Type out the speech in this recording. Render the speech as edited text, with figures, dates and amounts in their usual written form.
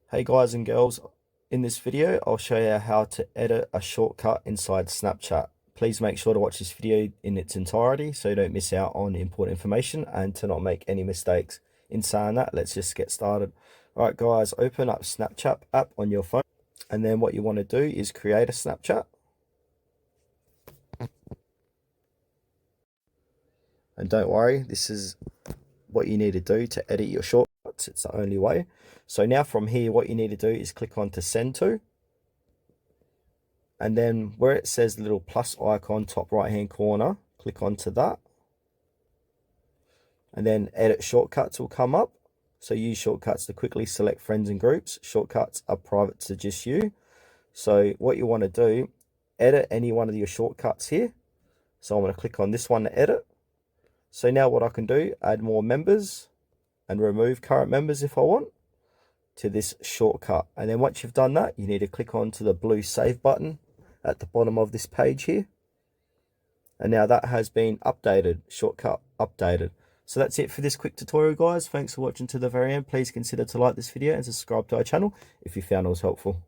Hey guys and girls, in this video I'll show you how to edit a shortcut inside Snapchat. Please make sure to watch this video in its entirety so you don't miss out on important information and to not make any mistakes. In saying that, let's just get started. Alright guys, open up Snapchat app on your phone, and then what you want to do is create a Snapchat. And don't worry, this is what you need to do to edit your shortcuts. It's the only way. So now from here, what you need to do is click on to send to. And then where it says the little plus icon, top right hand corner, click onto that. And then edit shortcuts will come up. So use shortcuts to quickly select friends and groups. Shortcuts are private to just you. So what you want to do, edit any one of your shortcuts here. So I'm going to click on this one to edit. So now what I can do, add more members and remove current members if I want to this shortcut. And then once you've done that, you need to click onto the blue save button at the bottom of this page here. And now that has been updated, shortcut updated. So that's it for this quick tutorial, guys. Thanks for watching to the very end. Please consider to like this video and subscribe to our channel if you found it was helpful.